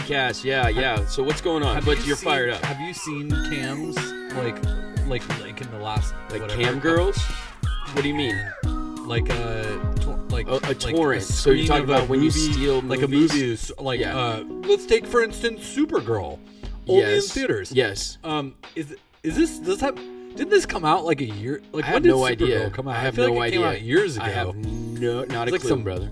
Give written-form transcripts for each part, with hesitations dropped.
podcast. Yeah. So what's going on? But you're fired up. Have you seen cams like in the last cam girls? What do you mean? Like a torrent. So you're talking about when you steal like movies? a movie, let's take for instance Supergirl, only in theaters. Yes. Did this come out like a year? Like I when have did no Supergirl idea. come out? I have feel no like it idea. Came out years ago. I have not a clue, brother.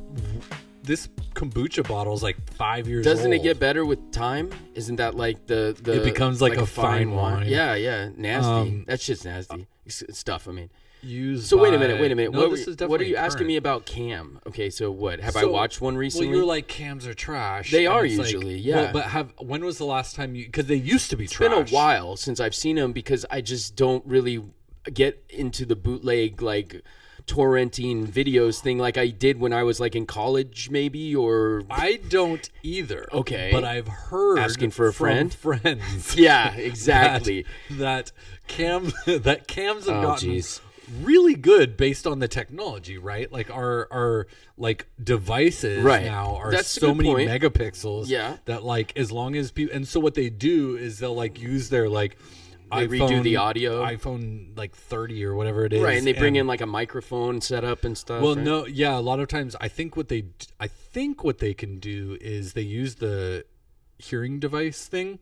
This kombucha bottle is like 5 years Doesn't old. it get better with time? Isn't that like the It becomes like a fine wine. Yeah. Nasty. That shit's nasty stuff. I mean. Wait a minute. No, what are you asking me about Cam? Okay, so what? Have I watched one recently? Well, you're like cams are trash. They are usually, yeah. But when was the last time you? Because they used to be It's trash. been a while since I've seen them because I just don't really get into the bootleg like torrenting videos thing like I did when I was like in college, maybe. Or I don't either. Okay, but I've heard asking for a friend, friends. Yeah, exactly. that cams have gotten geez. really good based on the technology, right? Like our like devices now are so many megapixels. Yeah, that like as long as people, and so what they do is they'll like use their like they redo the audio, iPhone like 30 or whatever it is, right? And they bring in like a microphone setup and stuff. Well, right? no, yeah, a lot of times I think what they can do is they use the hearing device thing.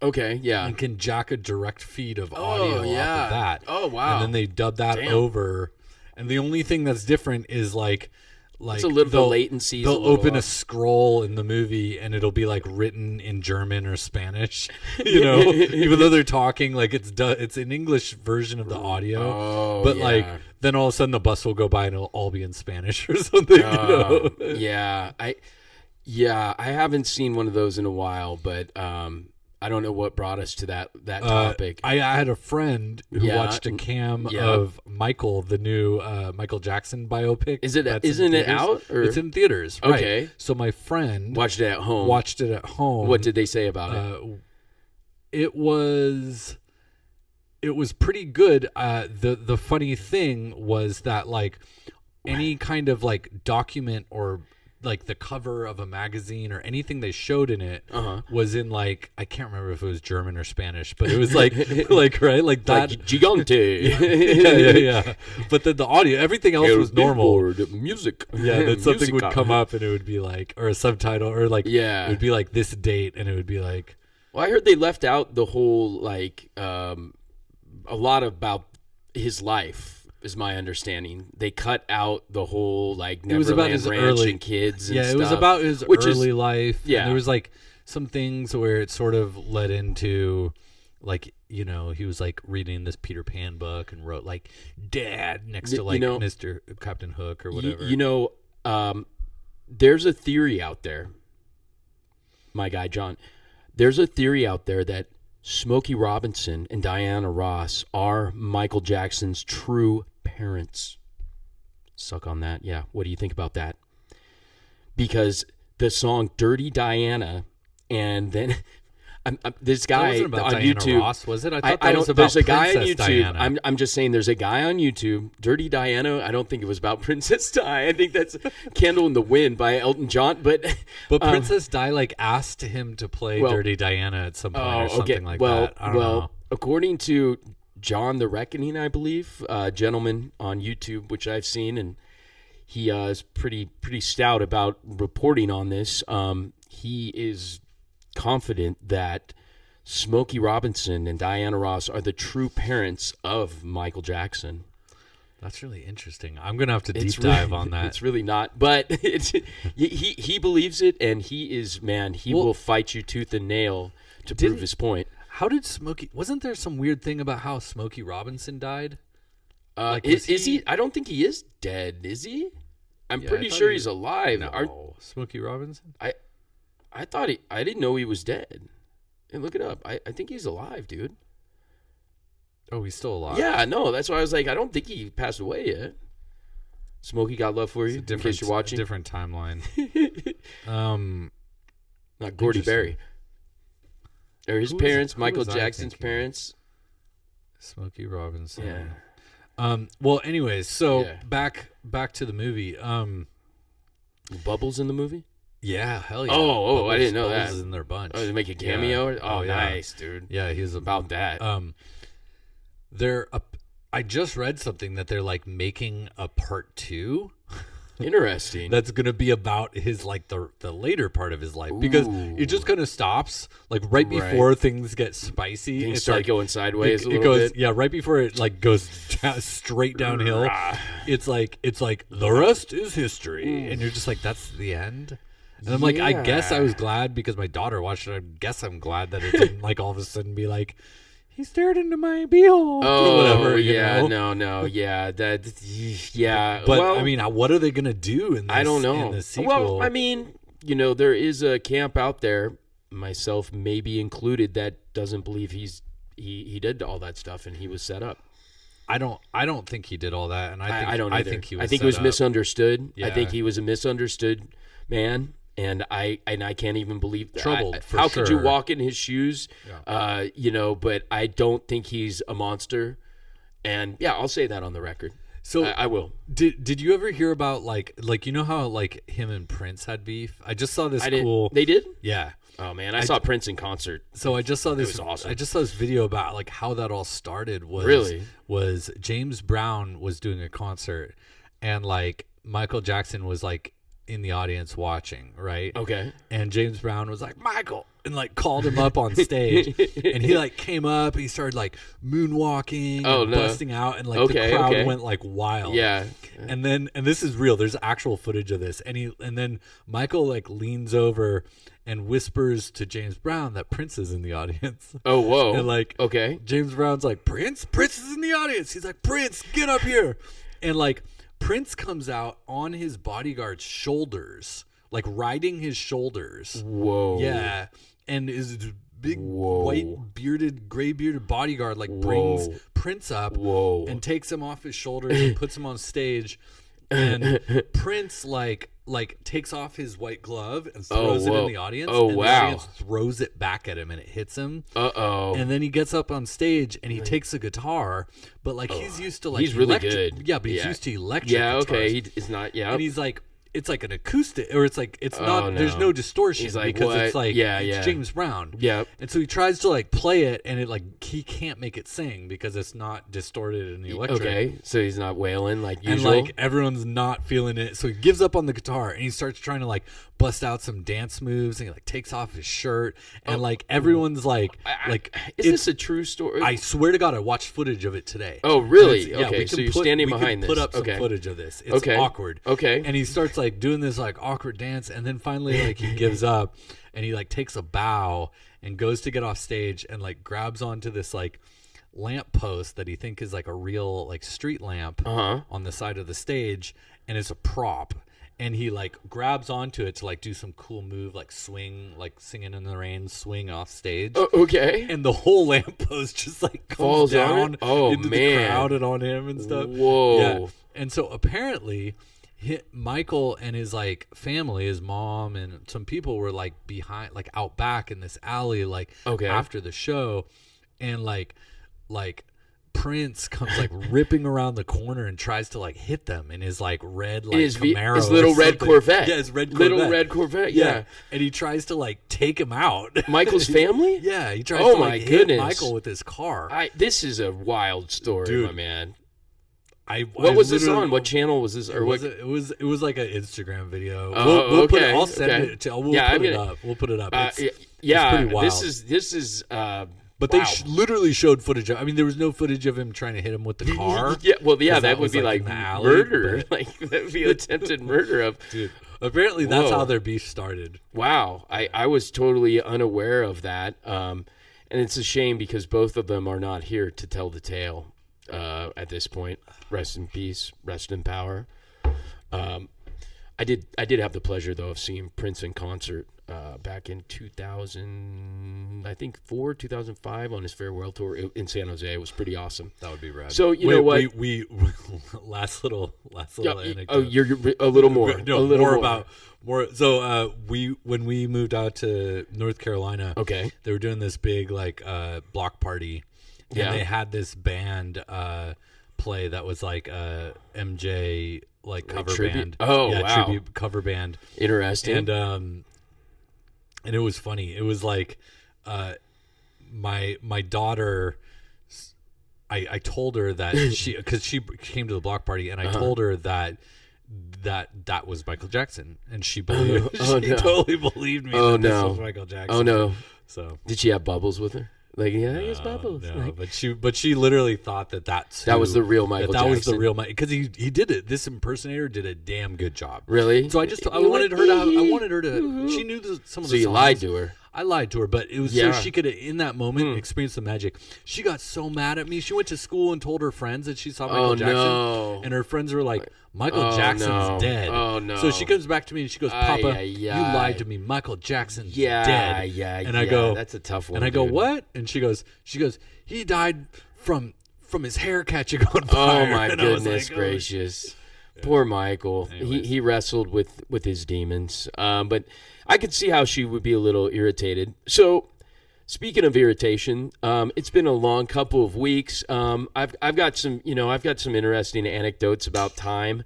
Okay, yeah. And can jack a direct feed of audio off of that. Oh, wow. And then they dub that over. And the only thing that's different is like it's a little, the latency. They'll open a scroll in the movie and it'll be like written in German or Spanish, even though they're talking like it's an English version of the audio. Oh, but like then all of a sudden the bus will go by and it'll all be in Spanish or something. Yeah. I haven't seen one of those in a while, but I don't know what brought us to that topic. I had a friend who watched a cam of Michael, the new Michael Jackson biopic. Isn't it out? Or? It's in theaters. Okay. Right. So my friend watched it at home. What did they say about it? It was pretty good. The funny thing was that like any kind of like document or like the cover of a magazine or anything they showed in it was in like I can't remember if it was German or Spanish, but it was like right like that like gigante. yeah. But then the audio, everything else was normal. Music, then something would come up and it would be like or a subtitle or like it would be like this date and it would be like. Well, I heard they left out the whole like a lot about his life. Is my understanding. They cut out the whole like Neverland Ranch and kids and stuff. It was about his early life. Yeah. And there was like some things where it sort of led into like, he was like reading this Peter Pan book and wrote like Dad next to like Mr. Captain Hook or whatever. There's a theory out there, my guy John. There's a theory out there that Smokey Robinson and Diana Ross are Michael Jackson's true parents. Suck on that. Yeah. What do you think about that? Because the song Dirty Diana and then this guy on Diana YouTube. Ross, was it? I thought that was about there's a guy on Princess YouTube. Diana. I'm just saying there's a guy on YouTube, Dirty Diana. I don't think it was about Princess Di. I think that's Candle in the Wind by Elton John. But Princess Di like asked him to play Dirty Diana at some point or something like that. I don't know. According to John the Reckoning, I believe, gentleman on YouTube, which I've seen, and he is pretty stout about reporting on this. He is confident that Smokey Robinson and Diana Ross are the true parents of Michael Jackson. That's really interesting. I'm gonna have to deep dive on that. It's really not, but he believes it, and he will fight you tooth and nail to prove his point. How did Smokey? Wasn't there some weird thing about how Smokey Robinson died? Is he? I don't think he is dead. Is he? I'm pretty sure he's alive. No, Smokey Robinson. I thought I didn't know he was dead. And look it up. I think he's alive, dude. Oh, he's still alive. Yeah, no, that's why I was like, I don't think he passed away yet. Smokey got love for you, in case you're watching. Different timeline. Not Gordy Berry. Or his parents, Michael Jackson's parents. Smokey Robinson. Yeah. Well, anyways, so back to the movie. Bubbles in the movie? Yeah, hell yeah. Oh, I didn't know Bubbles that. is in their bunch. Oh, they make a cameo? Yeah. Oh, yeah. nice, dude. Yeah, he's About that. I just read something that they're like making a part 2 Interesting. that's gonna be about his like the later part of his life, because it just kind of stops like right before things get spicy. Things It's start like, going sideways a it little goes, bit. yeah, right before it like goes straight downhill. It's like the rest is history, and you're just like, that's the end. And I'm like, I guess I was glad because my daughter watched it. I guess I'm glad that it didn't like all of a sudden be like, he stared into my beehole or whatever. Yeah, you know? no, yeah, yeah. But well, I mean, what are they gonna do in this? I don't know. In the sequel? Well, I mean, there is a camp out there, myself maybe included, that doesn't believe he did all that stuff and he was set up. I don't think he did all that, and I don't I either. think he was. I think he was misunderstood. Yeah. I think he was a misunderstood man. And I can't even believe that. Troubled, for how could you sure. walk in his shoes? Yeah. But I don't think he's a monster. And yeah, I'll say that on the record. So I will. Did you ever hear about like how like him and Prince had beef? I just saw this cool. They did? Yeah. Oh man, I saw Prince in concert. So I just saw this. It was awesome. I just saw this video about like how that all started. Really? Was James Brown was doing a concert, and like Michael Jackson was like in the audience watching, right? Okay. And James Brown was like, Michael, and like called him up on stage, and he like came up and he started like moonwalking and busting out, and like the crowd went like wild. Yeah. And this is real. There's actual footage of this. And then Michael like leans over and whispers to James Brown that Prince is in the audience. Oh, whoa. And like, okay. James Brown's like, Prince is in the audience. He's like, Prince, get up here. And like, Prince comes out on his bodyguard's shoulders, like riding his shoulders. Whoa. Yeah. And his big white gray bearded bodyguard like brings Prince up and takes him off his shoulders and puts him on stage. And Prince like takes off his white glove and throws it in the audience. Oh, and wow. the audience throws it back at him and it hits him. Uh-oh. And then he gets up on stage and he takes a guitar, but like he's used to like he's really good. Yeah, but he's used to electric guitars. guitars. It's not, yeah. And he's like, it's like an acoustic, or it's not. There's no distortion. He's like, because what? it's like it's James Brown. Yep. And so he tries to like play it, and it like he can't make it sing because it's not distorted in the electric. Okay, so he's not wailing like usual. And like everyone's not feeling it, so he gives up on the guitar and he starts trying to like bust out some dance moves, and he like takes off his shirt, and like everyone's like is this a true story? I swear to God, I watched footage of it today. Oh, really? Yeah, okay, so you're standing behind this. Put up some footage of this. It's awkward. Okay. And he starts like doing this like awkward dance, and then finally like he gives up, and he like takes a bow and goes to get off stage, and like grabs onto this like lamp post that he think is like a real like street lamp on the side of the stage, and it's a prop. And he like grabs onto it to like do some cool move, like swing, like Singing in the Rain, swing off stage. Okay. And the whole lamppost just like falls down into the man. crowd and on him and stuff. Whoa. Yeah. And so apparently Michael and his like family, his mom and some people were like behind, like out back in this alley, like after the show, and like Prince comes like ripping around the corner and tries to like hit them in his like red like Camaro, his little red Corvette. Yeah, his red Corvette. Little red Corvette. Yeah. And he tries to like take him out. Michael's family? Yeah, he tries to like hit Michael with his car. This is a wild story, dude, my man. What was this on? What channel was this? Or what? It was like an Instagram video. We'll put it, I'll send it to. We'll put it up. It's pretty wild. This is. But they literally showed footage of. I mean, there was no footage of him trying to hit him with the car. That would be like murder. Like that would be attempted murder of. Dude, apparently that's how their beef started. Wow, I was totally unaware of that. And it's a shame because both of them are not here to tell the tale. At this point, rest in peace, rest in power. I did have the pleasure though of seeing Prince in concert back in 2005 on his farewell tour in San Jose. It was pretty awesome. That would be rad. So you know what? We last little anecdote. Oh, you're a little more. No, a little more about more. So when we moved out to North Carolina, they were doing this big like block party. And they had this band, play that was like a MJ like cover tribute? band. Oh, yeah, wow. tribute cover band. Interesting. And it was funny. It was like my daughter. I told her that because she came to the block party, and I told her that was Michael Jackson, and she believed. She totally believed me. That this was Michael Jackson. Oh no! So did she have Bubbles with her? Like, yeah, it's Bubbles. No, like, but she literally thought that was the real Michael Jackson. That was the real Michael, because he did it. This impersonator did a damn good job. Really? So I wanted her to. She knew some of the songs. So you lied to her. I lied to her, but it was so she could, in that moment, experience the magic. She got so mad at me. She went to school and told her friends that she saw Michael Jackson. No. And her friends were like, Michael Jackson's dead. Oh, no. So she comes back to me and she goes, Papa, you lied to me. Michael Jackson's dead. And I go, that's a tough one. And I go, what? And she goes, he died from his hair catching on fire. Oh, my and goodness gracious. Poor Michael. He wrestled with his demons. But I could see how she would be a little irritated. So, speaking of irritation, it's been a long couple of weeks. I've got some interesting anecdotes about time.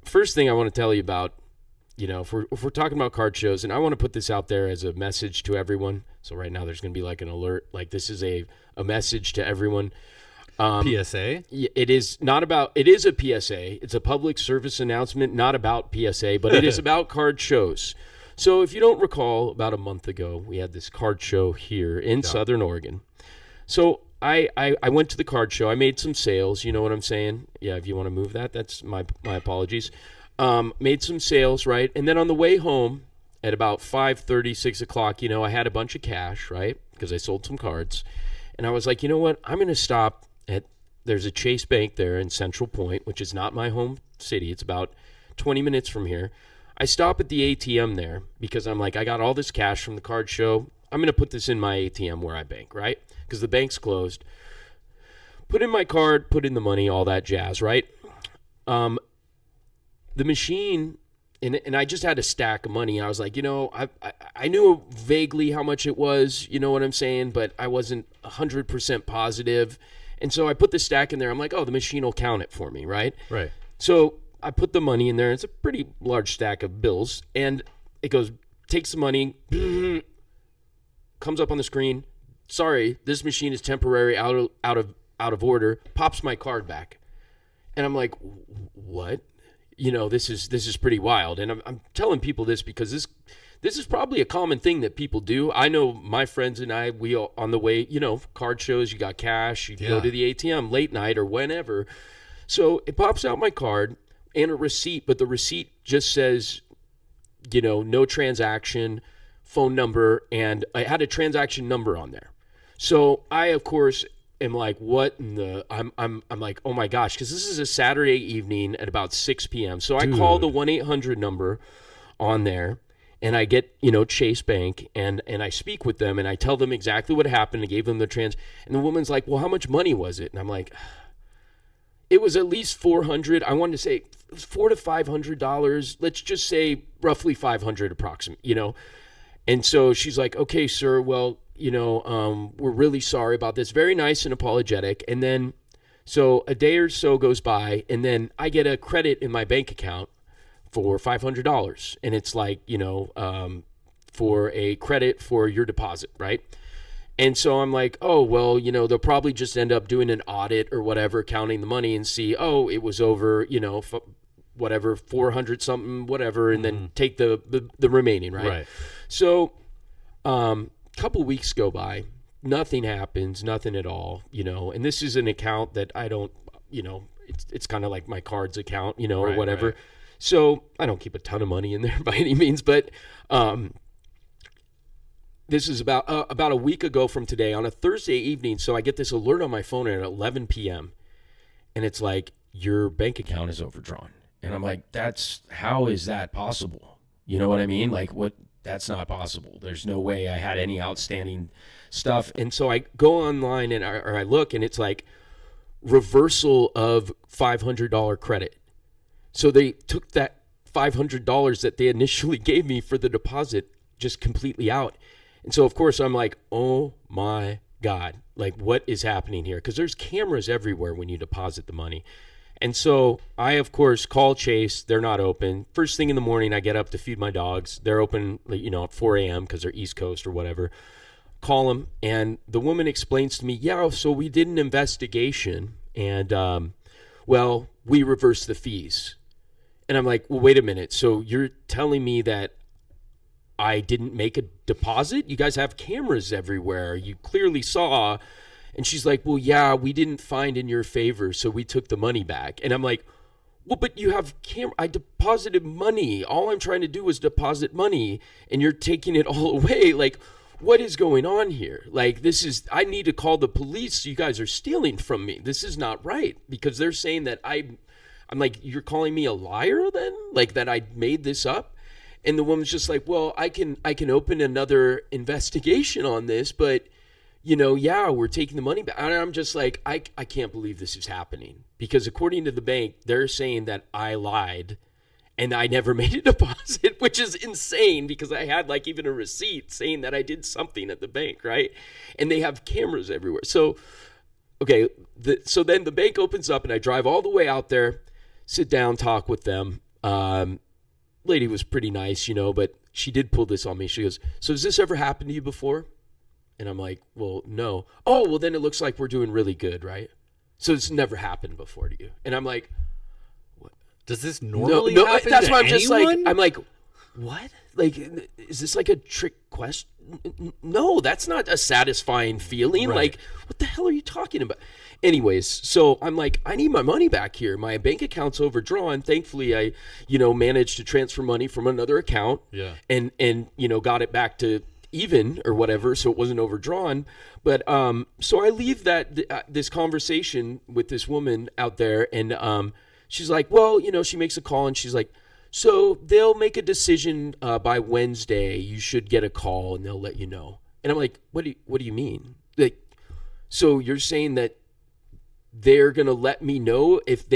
First thing I want to tell you about, if we're talking about card shows, and I want to put this out there as a message to everyone. So right now there's going to be like an alert, like this is a message to everyone. PSA? It is a PSA. It's a public service announcement, not about PSA, but it is about card shows. So if you don't recall, about a month ago, we had this card show here in Southern Oregon. So I went to the card show. I made some sales. You know what I'm saying? Yeah, if you want to move that, that's my apologies. Made some sales, right? And then on the way home at about 5:30, 6 o'clock, I had a bunch of cash, right? Because I sold some cards. And I was like, you know what? I'm going to stop there's a Chase Bank there in Central Point, which is not my home city. It's about 20 minutes from here. I stop at the ATM there because I'm like, I got all this cash from the card show. I'm going to put this in my ATM where I bank, right? Because the bank's closed. Put in my card, put in the money, all that jazz, right? The machine, and I just had a stack of money. I was like, I knew vaguely how much it was, you know what I'm saying? But I wasn't 100% positive. And so I put the stack in there. I'm like, oh, the machine will count it for me, right? Right. So I put the money in there. It's a pretty large stack of bills. And it goes, takes the money, comes up on the screen. Sorry, this machine is temporary, out of order. Pops my card back. And I'm like, what? This is pretty wild. And I'm telling people this because this is probably a common thing that people do. I know my friends and I, we all, on the way, card shows, you got cash, you go to the ATM late night or whenever. So it pops out my card and a receipt, but the receipt just says, no transaction, phone number, and I had a transaction number on there. So I, of course, am like, what in the, I'm like, oh my gosh, because this is a Saturday evening at about 6 p.m. So I call the 1-800 number on there. And I get, Chase Bank, and I speak with them, and I tell them exactly what happened. I gave them the and the woman's like, well, how much money was it? And I'm like, it was at least $400. I wanted to say it was $400 to $500. Let's just say roughly 500 approximate, And so she's like, okay, sir, well, we're really sorry about this. Very nice and apologetic. And then, so a day or so goes by, and then I get a credit in my bank account for $500, and it's like, for a credit for your deposit, right? And so I'm like, oh, well, they'll probably just end up doing an audit or whatever, counting the money and see, oh, it was over, whatever, 400 something, whatever, and then take the remaining, right? So couple weeks go by, nothing happens, nothing at all, and this is an account that I don't, it's kind of like my cards account, or whatever. Right. So I don't keep a ton of money in there by any means, but this is about a week ago from today on a Thursday evening. So I get this alert on my phone at 11 p.m. and it's like, your bank account is overdrawn. And I'm like, how is that possible? You know what I mean? Like, what? That's not possible. There's no way I had any outstanding stuff. And so I go online and I look, and it's like reversal of $500 credit. So they took that $500 that they initially gave me for the deposit just completely out. And so, of course, I'm like, oh, my God, like what is happening here? Because there's cameras everywhere when you deposit the money. And so I, of course, call Chase. They're not open. First thing in the morning, I get up to feed my dogs. They're open, at 4 a.m. because they're East Coast or whatever. Call them, and the woman explains to me, yeah, so we did an investigation, and, we reversed the fees. And I'm like, well, wait a minute. So you're telling me that I didn't make a deposit? You guys have cameras everywhere. You clearly saw. And she's like, well, yeah, we didn't find in your favor, so we took the money back. And I'm like, well, but you have I deposited money. All I'm trying to do is deposit money, and you're taking it all away. Like, what is going on here? Like, I need to call the police. You guys are stealing from me. This is not right, because they're saying that I'm like, you're calling me a liar then? Like, that I made this up? And the woman's just like, well, I can open another investigation on this, but we're taking the money back. And I'm just like, I can't believe this is happening, because according to the bank, they're saying that I lied and I never made a deposit, which is insane, because I had like even a receipt saying that I did something at the bank, right? And they have cameras everywhere. So, okay, so then the bank opens up and I drive all the way out there, sit down, talk with them. Lady was pretty nice, but she did pull this on me. She goes, so has this ever happened to you before? And I'm like, well, no. Oh, well, then it looks like we're doing really good, right? So it's never happened before to you. And I'm like, what? Does this normally no, happen that's to why I'm just like, anyone? I'm like, what? Like, is this like a trick question? No, that's not a satisfying feeling. Right. Like, what the hell are you talking about? Anyways, so I'm like, I need my money back here. My bank account's overdrawn. Thankfully, I, managed to transfer money from another account. Yeah. And got it back to even or whatever, so it wasn't overdrawn. But so I leave this conversation with this woman out there, and she's like, well, she makes a call, and she's like, so they'll make a decision by Wednesday. You should get a call, and they'll let you know. And I'm like, what do you mean? Like, so you're saying that they're gonna let me know if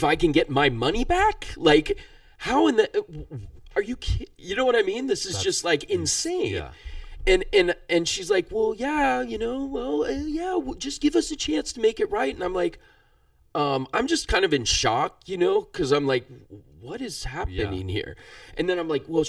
I can get my money back? Like, how in the are you kidding? You know what I mean? That's just like insane. Yeah. And she's like, well, yeah, just give us a chance to make it right. And I'm like, I'm just kind of in shock, because I'm like, what is happening here? And then I'm like, well,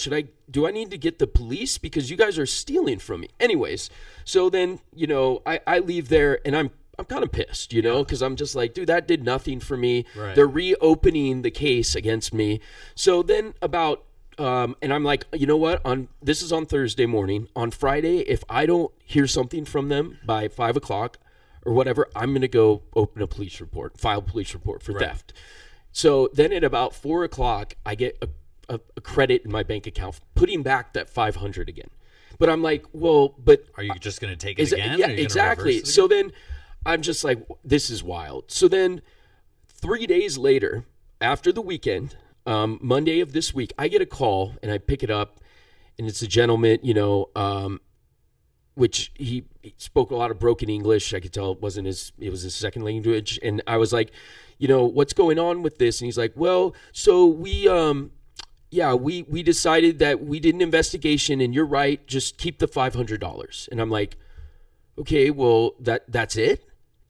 do I need to get the police, because you guys are stealing from me? Anyways, so then, I leave there, and I'm kind of pissed, because I'm just like, dude, that did nothing for me. Right. They're reopening the case against me. So then about and I'm like, you know what? This is on Thursday morning. On Friday, if I don't hear something from them by 5 o'clock or whatever, I'm going to go file a police report for theft. So then at about 4 o'clock, I get a credit in my bank account, putting back that $500 again. But I'm like, well, but are you just going to take it again? Yeah, exactly. So then I'm just like, this is wild. So then 3 days later, after the weekend, Monday of this week, I get a call, and I pick it up, and it's a gentleman, which he spoke a lot of broken English. I could tell it was his second language. And I was like, what's going on with this? And he's like, well, so we decided that we did an investigation, and you're right. Just keep the $500. And I'm like, okay, well, that's it.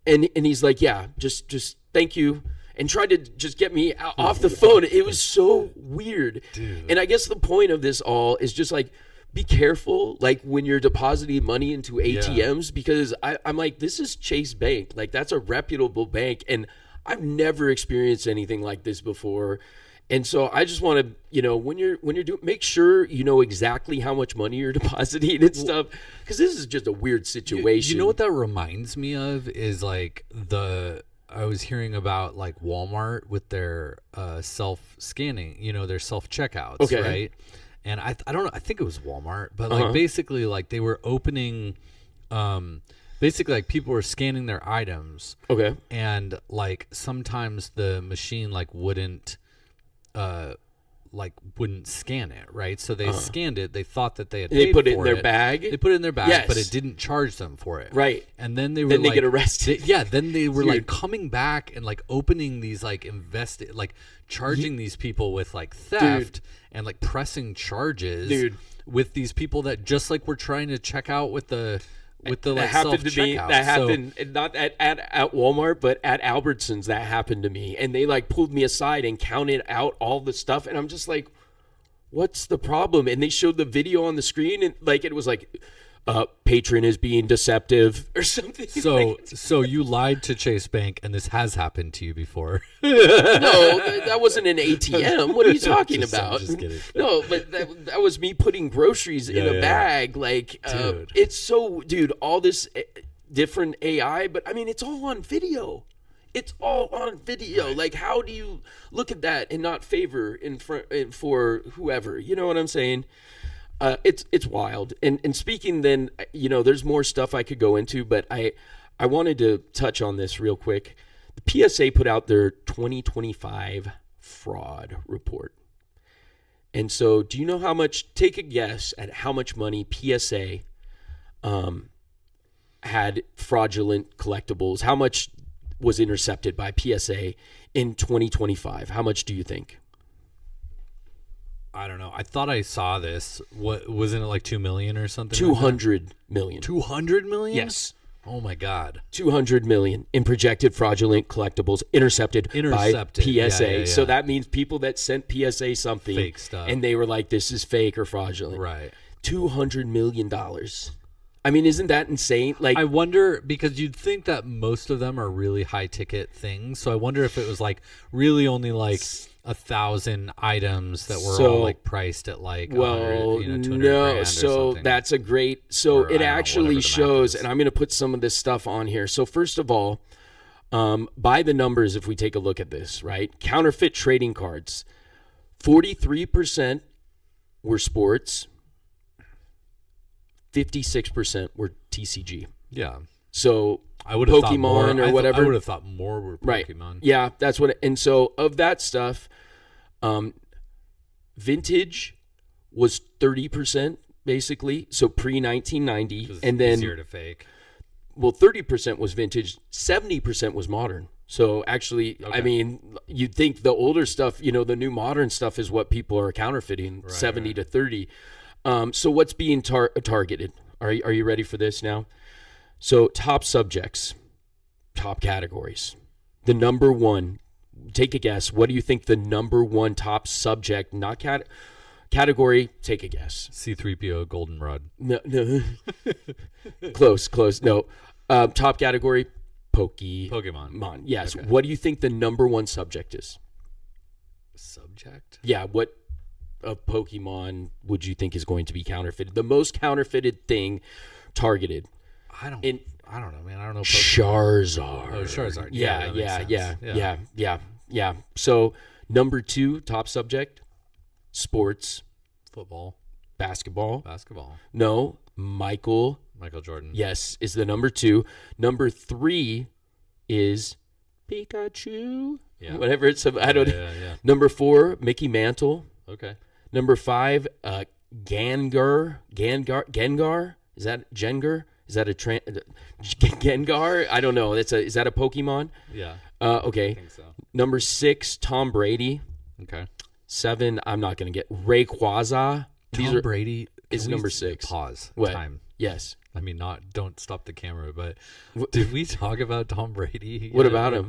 And he's like, yeah, just thank you. And tried to just get me off the phone. It was so weird. Dude. And I guess the point of this all is just like, be careful, like when you're depositing money into ATMs, because I'm like, this is Chase Bank. Like, that's a reputable bank. And I've never experienced anything like this before. And so I just want to, when you're doing, make sure you know exactly how much money you're depositing and stuff, because this is just a weird situation. You know what that reminds me of is like I was hearing about like Walmart with their self-scanning, their self-checkouts, okay, right? And I don't know, I think it was Walmart, but like basically like they were opening, basically like people were scanning their items, okay, and like sometimes the machine like wouldn't scan it, right? So they scanned it. They thought that they had paid put it for in their bag. They put it in their bag, Yes. but it didn't charge them for it, Right. And then they were Then they like, get arrested. then they were Dude. like coming back and like opening these like charging these people with like theft and like pressing charges Dude. with these people that just like were trying to check out with the with the that like happened to me. self-checkout. That happened not at Walmart, but at Albertsons. That happened to me, and they like pulled me aside and counted out all the stuff, and I'm just like, "What's the problem?" And they showed the video on the screen, and like it was like, "Patron is being deceptive" or something. So you lied to Chase Bank, and this has happened to you before. No, that wasn't an ATM. What are you talking about? I'm just kidding. No, but that was me putting groceries in a bag. Like, Dude. it's so, dude, all this different AI, but I mean, it's all on video. It's all on video. Right. Like, how do you look at that and not favor for whoever? You know what I'm saying? It's wild. And speaking then, there's more stuff I could go into, but I wanted to touch on this real quick. The PSA put out their 2025 fraud report. And so do you know how much, take a guess at how much money PSA had fraudulent collectibles? How much was intercepted by PSA in 2025? How much do you think? I don't know. I thought I saw this. What wasn't it like 2 million or something? 200 million. 200 million? Yes. Oh my God. 200 million in projected fraudulent collectibles intercepted by PSA. Yeah. So that means people that sent PSA something Fake stuff. and they were like, this is fake or fraudulent. Right. $200 million. I mean, isn't that insane? Like, I wonder, because you'd think that most of them are really high ticket things. So I wonder if it was like really only like 1,000 items that were all like priced at like 100, 200 no. grand So or something. that's a great. So Or, it I don't know, actually whatever the math shows, is. and I'm going to put some of this stuff on here. So first of all, by the numbers, if we take a look at this, right? Counterfeit trading cards, 43% were sports, 56% were TCG. Yeah. So I would have thought Pokemon more, or whatever. I would have thought more were Pokemon. Right. Yeah, that's what. And so of that stuff, vintage was 30% basically. So pre 1990, and then easier to fake. 30% was vintage, 70% was modern. So actually, I mean, you'd think the older stuff, the new modern stuff is what people are counterfeiting, 70 to 30. So what's being targeted? Are you ready for this now? So top subjects, top categories. The number one, take a guess. What do you think the number one top subject, not category, take a guess. C-3PO Goldenrod. No. Close. No. Top category, Pokemon. Yes. Okay. What do you think the number one subject is? Subject? Yeah, what of Pokemon would you think is going to be counterfeited? The most counterfeited thing targeted. I don't know, man. I don't know. Charizard. Oh, Charizard. Yeah. So number two, top subject, sports, Football. basketball. No. Michael Jordan. Yes, is the number two. Number three is Pikachu. Yeah. Whatever it's. I don't. Yeah. Number four, Mickey Mantle. Okay. Number five, Gengar. Is that Gengar? Is that a Gengar? I don't know. Is that a Pokemon? Yeah. Okay. I think so. Number six, Tom Brady. Okay. 7, I'm not going to get. Rayquaza. Tom Brady is number 6. Pause. What? Time. Yes. I mean, don't stop the camera, but did we talk about Tom Brady? What about him?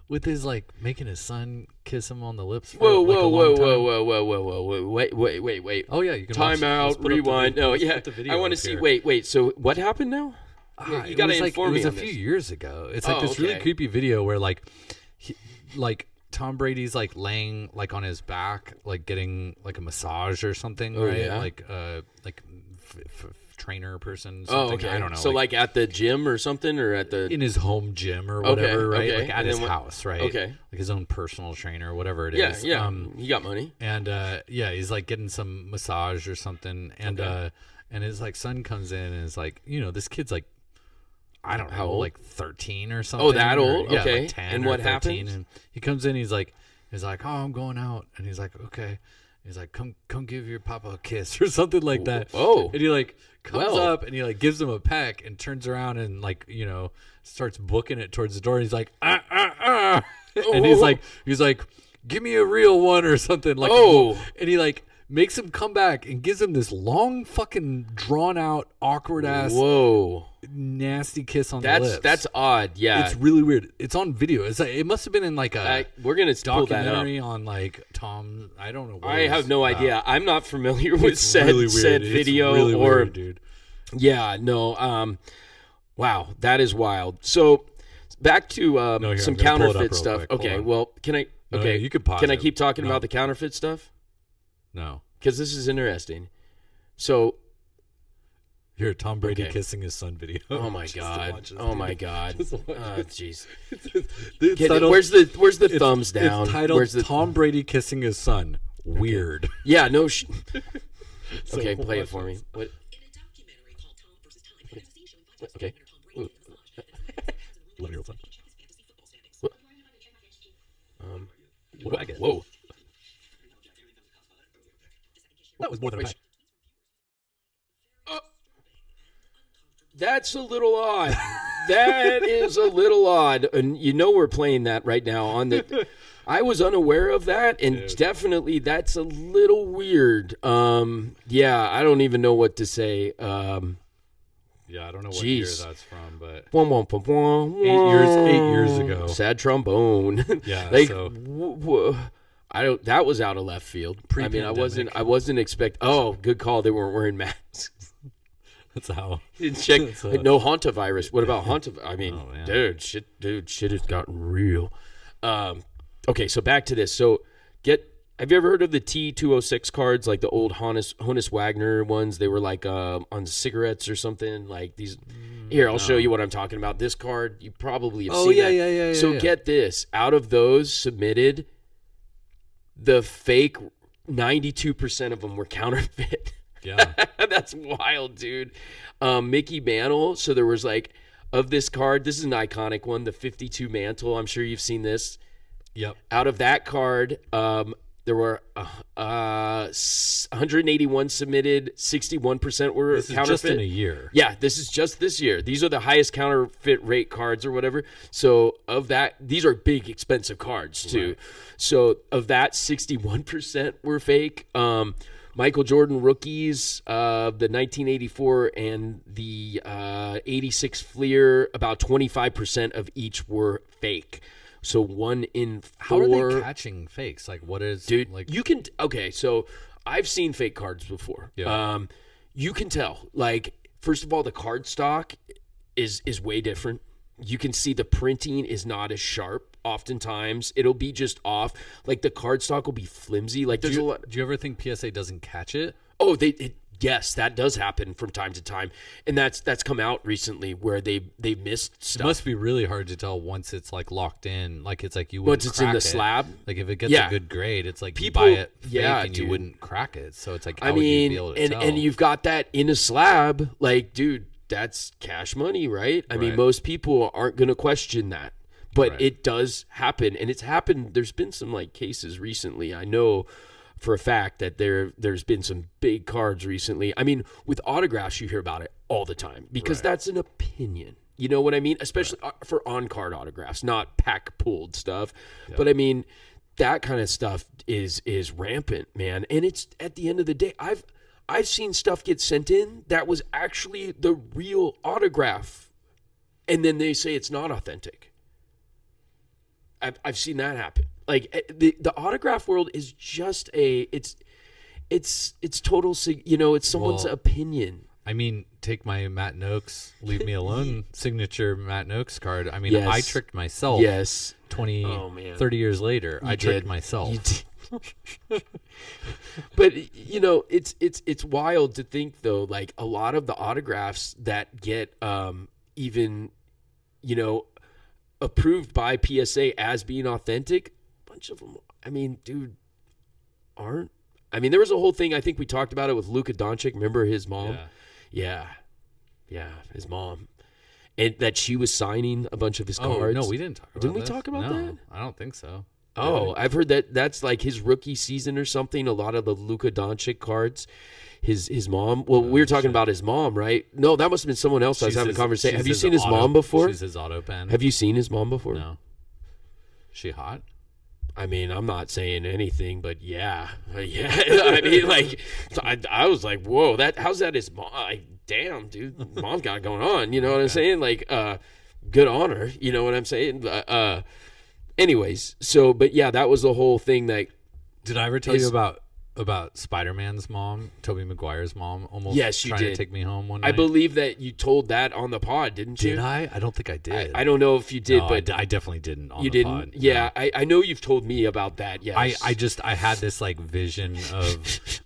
With his like making his son kiss him on the lips. For Whoa. Wait. Oh yeah, you can time out, rewind. No, yeah. I want to see. Wait. So what happened now? You got to inform me. It was a few years ago. It's like this really creepy video where like Tom Brady's like laying like on his back, like getting like a massage or something, right? Yeah? Like trainer person. Something. Okay. I don't know. So like at the gym or something, or at the in his home gym or whatever, right? Okay. Like at his house, right? Okay. Like his own personal trainer, whatever it is. Yeah. He got money. And he's like getting some massage or something, and and his like son comes in and is like, this kid's like, I don't know, how old? Like 13 or something. Oh, that old? Yeah, Okay. like 10 and or what 13. happens? And he comes in, he's like, oh, I'm going out, and he's like, okay. He's like, come give your papa a kiss or something like that. Oh. And he like comes up and he like gives him a peck and turns around and like, starts booking it towards the door. And he's like, and he's like, give me a real one or something. Like, and he like makes him come back and gives him this long, fucking drawn out, awkward ass, whoa, nasty kiss on the lips. That's odd. Yeah, it's really weird. It's on video. It's like, it must have been in like a we're gonna pull that up. documentary on like Tom. I don't know. What I have no idea. I'm not familiar with said video really or weird, dude. Yeah, no. Wow, that is wild. So back to some counterfeit stuff. Quick. Okay, well, can I? Okay, you can pause. Can I keep talking about the counterfeit stuff? No, because this is interesting. So, here, Tom Brady kissing his son video. Oh my god! Oh my god! Jeez. Where's the thumbs down? It's titled "Tom Brady kissing his son." Weird. Yeah. No. Okay, play it for me. What? Okay. What did I get? Whoa. That was more than a match. That's a little odd. That is a little odd. And you know we're playing that right now on the... I was unaware of that, and definitely that's a little weird. Yeah, I don't even know what to say. Yeah, I don't know what year that's from, but 8 years ago. Sad trombone. Yeah, like so I don't. That was out of left field. I mean, I wasn't expect. Oh, good call. They weren't wearing masks. That's how. Didn't check. No hantavirus. What about hantavirus? I mean, dude, shit has gotten real. Okay, so back to this. So have you ever heard of the T206 cards, like the old Honus Wagner ones? They were like on cigarettes or something. Like these. Here, I'll show you what I'm talking about. This card, you probably have seen that. Yeah. So get this. Out of those submitted, the fake 92% of them were counterfeit. Yeah. That's wild, dude. Mickey Mantle. So there was like, of this card, this is an iconic one, the 52 Mantle. I'm sure you've seen this. Yep. Out of that card, there were 181 submitted, 61% were this is counterfeit. Just in a year. Yeah, this is just this year. These are the highest counterfeit rate cards or whatever. So of that, these are big, expensive cards too. Right. So of that, 61% were fake. Michael Jordan rookies, the 1984 and the 86 Fleer, about 25% of each were fake. So 1 in 4. How are they catching fakes? Like, what is... Dude, like... you can... Okay, so I've seen fake cards before. Yeah. You can tell. Like, first of all, the card stock is way different. You can see the printing is not as sharp. Oftentimes, it'll be just off. Like, the card stock will be flimsy. Like, there's a lot... Do you ever think PSA doesn't catch it? Oh, yes, that does happen from time to time, and that's come out recently where they missed stuff. It must be really hard to tell once it's like locked in, like it's like you wouldn't. Once it's in the slab, like if it gets a good grade, it's like people you buy it fake and dude. you wouldn't crack it. So it's like, how would you be able to tell? And you've got that in a slab, like, dude, that's cash money, right? I mean, most people aren't going to question that, but it does happen, and it's happened. There's been some like cases recently. I know for a fact that there's been some big cards recently. I mean, with autographs, you hear about it all the time because that's an opinion. You know what I mean? Especially for on-card autographs, not pack-pulled stuff. Yeah. But I mean, that kind of stuff is rampant, man. And it's at the end of the day, I've seen stuff get sent in that was actually the real autograph, and then they say it's not authentic. I've seen that happen. Like the autograph world is just it's total, you know, it's someone's opinion. I mean, take my Matt Noakes, Leave Me Alone signature Matt Noakes card. I mean, I tricked myself. Yes. 30 years later, I tricked myself. But you know, it's wild to think though, like a lot of the autographs that get even, you know, approved by PSA as being authentic, a bunch of them, I mean, dude, aren't. I mean, there was a whole thing, I think we talked about it with Luka Doncic. Remember his mom? Yeah, his mom. And that she was signing a bunch of his cards. No, we didn't talk about Didn't we talk about that? I don't think so. Oh, I've heard that's like his rookie season or something. A lot of the Luka Doncic cards. His mom. Well, we were talking about his mom, right? No, that must have been someone else. I was having a conversation. Have you seen his mom before? She's his auto pen. Have you seen his mom before? No. Is she hot? I mean, I'm not saying anything, but yeah. I mean, like, I was like, whoa, how's that his mom? Like, damn, dude, mom's got it going on. You know what I'm saying? Like, good on her. You know what I'm saying? Anyways, so, but yeah, that was the whole thing. That Did I ever tell you about Spider-Man's mom, Tobey Maguire's mom, almost trying to take me home one night? I believe that you told that on the pod, didn't you? Did I? I don't think I did. I don't know if you did, No, but I definitely didn't on you the didn't. pod. Yeah, No. I know you've told me about that. Yes, I had this like vision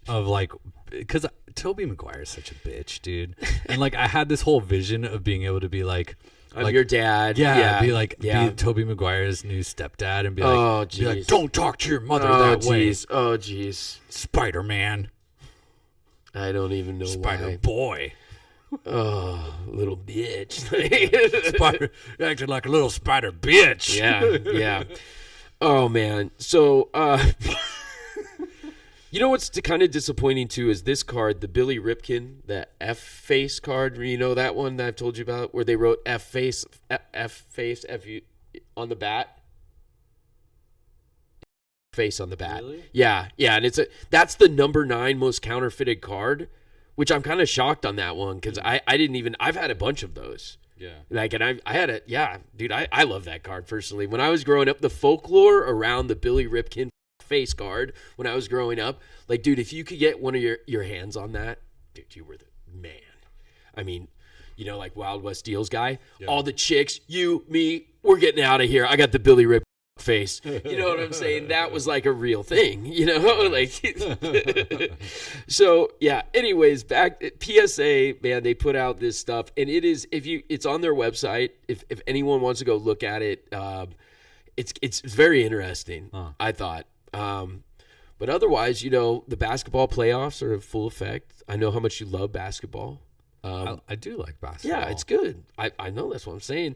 of like, because Tobey Maguire is such a bitch, dude, and like I had this whole vision of being able to be like. I'm your dad. Be Tobey Maguire's new stepdad and be like, don't talk to your mother that way. Oh, jeez. Spider-Man. I don't even know Spider-Boy. Oh, little bitch. Spider acting like a little spider bitch. Yeah. Oh, man. So, you know what's kind of disappointing too is this card, the Billy Ripken, the F face card. You know that one that I've told you about, where they wrote F face F-U on the bat. Face on the bat. Really? Yeah, and that's the number 9 most counterfeited card, which I'm kind of shocked on that one because I didn't even. I've had a bunch of those. Yeah. Like, and I had it. Yeah, dude, I love that card personally. When I was growing up, the folklore around the Billy Ripken face card when I was growing up, like, dude, if you could get one of your hands on that, dude, you were the man. I mean, you know, like Wild West Deals guy, all the chicks, you, me, we're getting out of here. I got the Billy Rip face. You know what I'm saying? That was like a real thing, you know, like, so yeah, anyways, back at PSA, man, they put out this stuff and it's on their website. If anyone wants to go look at it, it's very interesting. I thought. But otherwise, you know, the basketball playoffs are in full effect. I know how much you love basketball. I do like basketball. Yeah, it's good. I know, that's what I'm saying.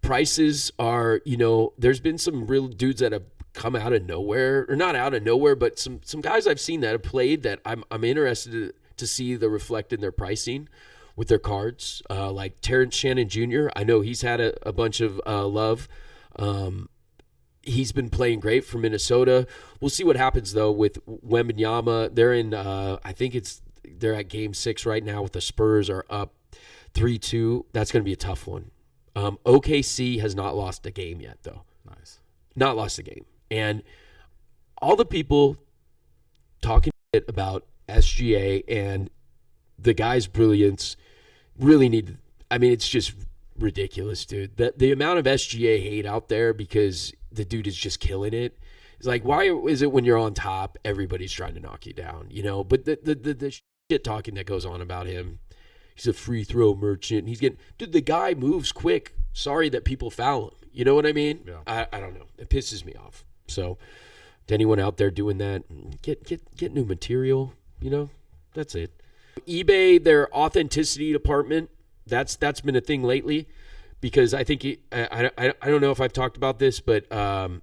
Prices are, you know, there's been some real dudes that have come out of nowhere, or not out of nowhere, but some guys I've seen that have played that I'm interested to see the reflect in their pricing with their cards. Like Terrence Shannon Jr. I know he's had a bunch of love. He's been playing great for Minnesota. We'll see what happens though with Wembanyama. They're in. I think they're at Game 6 right now. With the Spurs are up 3-2. That's going to be a tough one. OKC has not lost a game yet though. Nice. Not lost a game, and all the people talking about SGA and the guy's brilliance really need. I mean, it's just ridiculous, dude. The amount of SGA hate out there because the dude is just killing it. It's like, why is it when you're on top, everybody's trying to knock you down, you know? But the shit talking that goes on about him, he's a free throw merchant. Dude, the guy moves quick. Sorry that people foul him. You know what I mean? Yeah. I don't know. It pisses me off. So to anyone out there doing that, get new material, you know? That's it. eBay, their authenticity department, that's been a thing lately. Because I think I don't know if I've talked about this, but or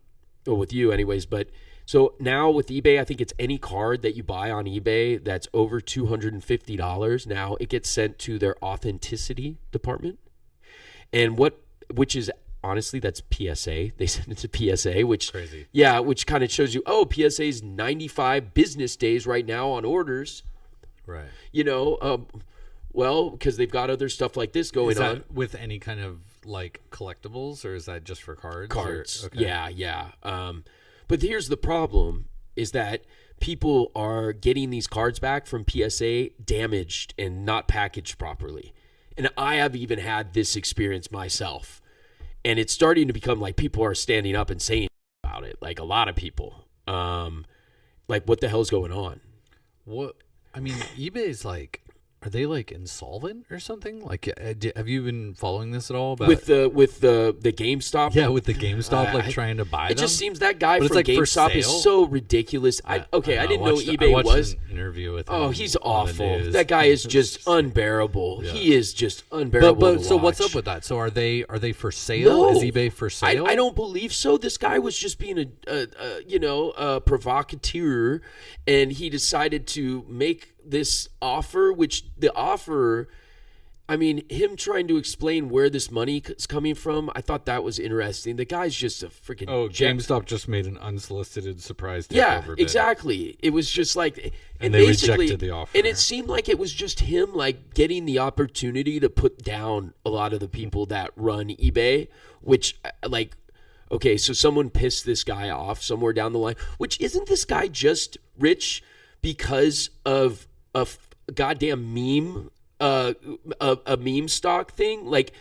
with you anyways. But so now with eBay, I think it's any card that you buy on eBay that's over $250. Now it gets sent to their authenticity department, and which is honestly that's PSA. They send it to PSA, which crazy. Yeah, which kind of shows you PSA's 95 business days right now on orders. Right. You know. Well, because they've got other stuff like this going on. With any kind of like collectibles, or is that just for cards? Cards. Okay. Yeah. But here's the problem is that people are getting these cards back from PSA damaged and not packaged properly. And I have even had this experience myself. And it's starting to become like people are standing up and saying about it. Like a lot of people. Like, what the hell's going on? What? I mean, eBay's like... Are they like insolvent or something? Like, have you been following this at all? With the GameStop? Yeah, with the GameStop, like trying to buy them. It just seems that guy but from like GameStop is so ridiculous. I didn't know eBay was. An interview with him. Oh, he's awful. That guy is just unbearable. Yeah. He is just unbearable. But so what's up with that? So are they for sale? No. Is eBay for sale? I don't believe so. This guy was just being a provocateur, and he decided to make this offer, which the offer, I mean, him trying to explain where this money is coming from, I thought that was interesting. The guy's just a freaking... Oh, GameStop just made an unsolicited surprise takeover Yeah, bid. exactly. It was just like... And they rejected the offer. And it seemed like it was just him, like, getting the opportunity to put down a lot of the people that run eBay, which, like... Okay, so someone pissed this guy off somewhere down the line, which isn't this guy just rich because of a goddamn meme... a meme stock thing? Like,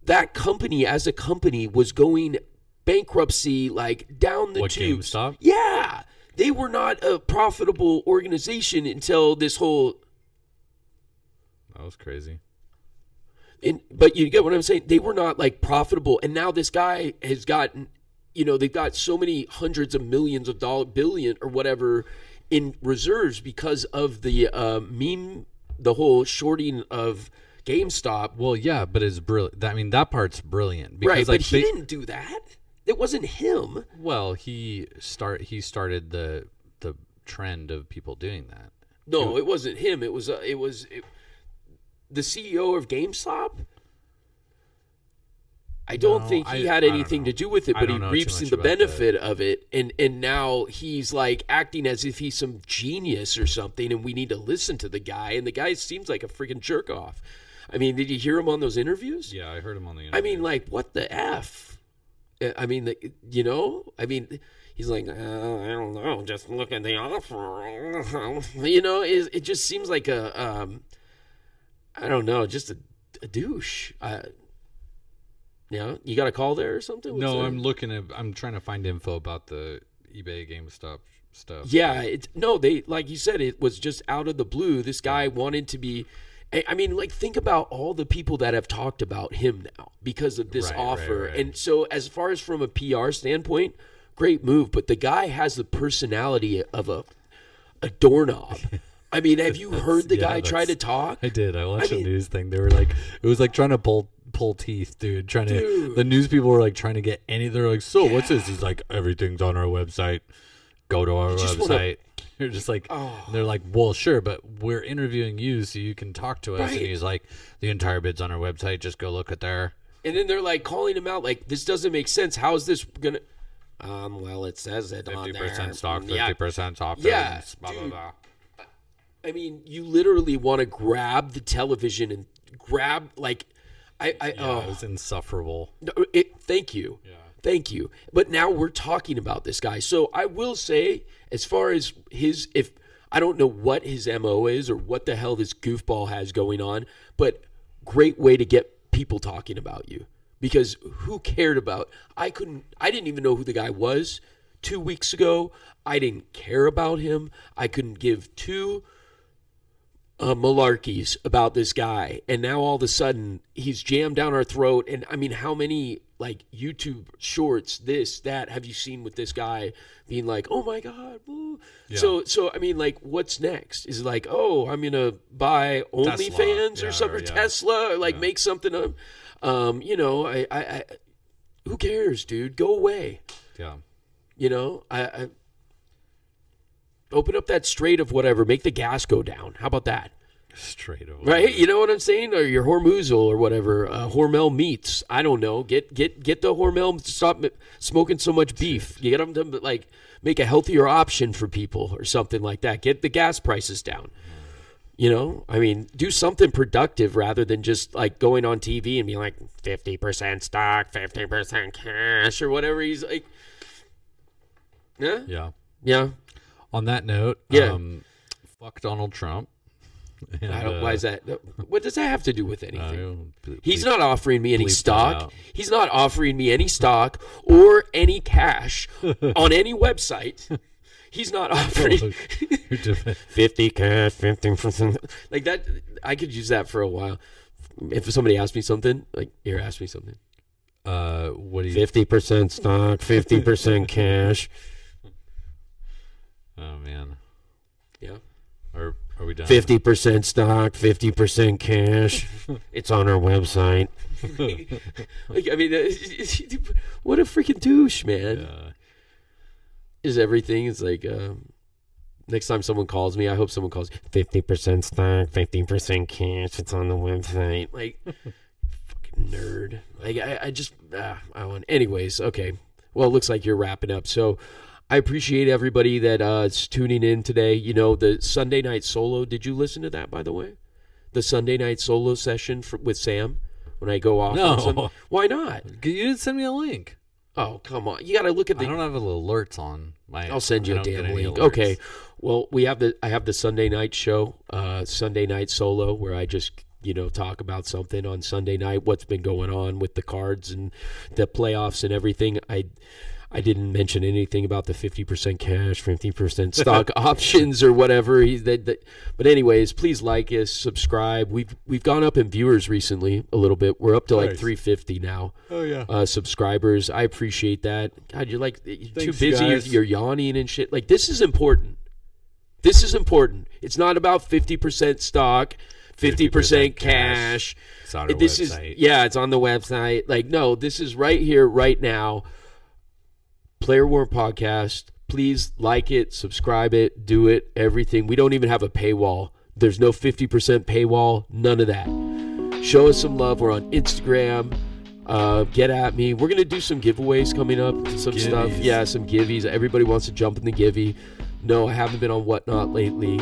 that company as a company was going bankruptcy, like, down the tubes. GameStop? Yeah, they were not a profitable organization until this whole... That was crazy. But you get what I'm saying? They were not, like, profitable, and now this guy has gotten, they've got so many hundreds of millions of dollars, billion or whatever in reserves because of the meme, the whole shorting of GameStop. Well, yeah, but it's brilliant. I mean, that part's brilliant. Because, Right, like, but he didn't do that. It wasn't him. Well, he started the trend of people doing that. No, it wasn't him. It was the CEO of GameStop. I don't think he had anything to do with it, but he reaps the benefit of it, and now he's like acting as if he's some genius or something, and we need to listen to the guy, and the guy seems like a freaking jerk off. I mean, did you hear him on those interviews? Yeah, I heard him on the interview. I mean, like, what the F? I mean, he's like, I don't know, just look at the offer. It just seems like I don't know, just a douche. Yeah, you got a call there or something? No, I'm trying to find info about the eBay GameStop stuff. Yeah, they, like you said, it was just out of the blue. This guy wanted to be... I mean, like, think about all the people that have talked about him now because of this offer. Right. And so as far as from a PR standpoint, great move. But the guy has the personality of a doorknob. I mean, have you heard the guy try to talk? I did. I watched a news thing. They were like, it was like trying to pull teeth, dude. The news people were like trying to get they're like, so what's this? He's like, everything's on our website. Go to our website. You're just like, they're like, well, sure, but we're interviewing you so you can talk to us. Right. And he's like, the entire bid's on our website. Just go look at there. And then they're like calling him out, like, this doesn't make sense. How is this gonna? Well, it says it on there. 50% stock, 50% off. Yeah, blah, blah, blah. I mean, you literally want to grab the television and grab, like, It was insufferable. Thank you. Yeah. Thank you. But now we're talking about this guy. So I will say, as far as if I don't know what his MO is or what the hell this goofball has going on, but great way to get people talking about you. Because who cared about... I didn't even know who the guy was 2 weeks ago. I didn't care about him. I couldn't give two malarkeys about this guy, and now all of a sudden he's jammed down our throat. And I mean, how many like YouTube shorts, this, that, have you seen with this guy being like, oh my god, yeah. So I mean, like, what's next? Is it like, oh, I'm gonna buy OnlyFans or something, or Tesla, or like make something up? I who cares, dude? Go away. I open up that Strait of whatever. Make the gas go down. How about that? Strait of right. You know what I'm saying? Or your Hormuz or whatever. Hormel meats. I don't know. Get the Hormel to stop smoking so much beef. You get them to like make a healthier option for people or something like that. Get the gas prices down. I mean, do something productive rather than just like going on TV and being like 50% stock, 50% cash or whatever. He's like, yeah. On that note, fuck Donald Trump. And, why is that? What does that have to do with anything? He's not offering me any stock. He's not offering me any stock or any cash on any website. He's not offering 50 cash, 50%. Like that, I could use that for a while. If somebody asked me something, like, here, ask me something. What do you... 50% stock, 50% cash. Oh, man. Yeah. Are we done? 50% stock, 50% cash. It's on our website. Like, I mean, what a freaking douche, man. Yeah. Is everything is like Next time someone calls me, I hope someone calls 50% stock, 50% cash. It's on the website. Like, fucking nerd. Like, I just, I want. Anyways, okay. Well, it looks like you're wrapping up. So I appreciate everybody that is tuning in today. You know, the Sunday night solo. Did you listen to that, by the way? The Sunday night solo session with Sam when I go off. No. Why not? You didn't send me a link. Oh, come on. You got to look at the. I don't have alerts on my. I'll send you a damn link. Alerts. Okay. Well, I have the Sunday night show, Sunday night solo, where I just, talk about something on Sunday night, what's been going on with the cards and the playoffs and everything. I didn't mention anything about the 50% cash, 50% stock options or whatever. But anyways, please like us, subscribe. We've gone up in viewers recently a little bit. We're up to like 350 now. Oh yeah. Subscribers. I appreciate that. God, you're too busy. Guys. You're yawning and shit. Like, this is important. This is important. It's not about 50% stock, 50% cash. It's on our website. It's on the website. Like, no, this is right here, right now. Player War Podcast. Please like it, subscribe it, do it, everything. We don't even have a paywall. There's no 50% paywall, none of that. Show us some love. We're on Instagram. Get at me. We're going to do some giveaways coming up, some Givvies. Stuff. Yeah, some givvies. Everybody wants to jump in the givvy. No, I haven't been on Whatnot lately.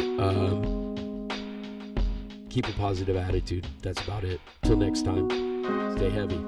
Keep a positive attitude. That's about it. Till next time, stay heavy.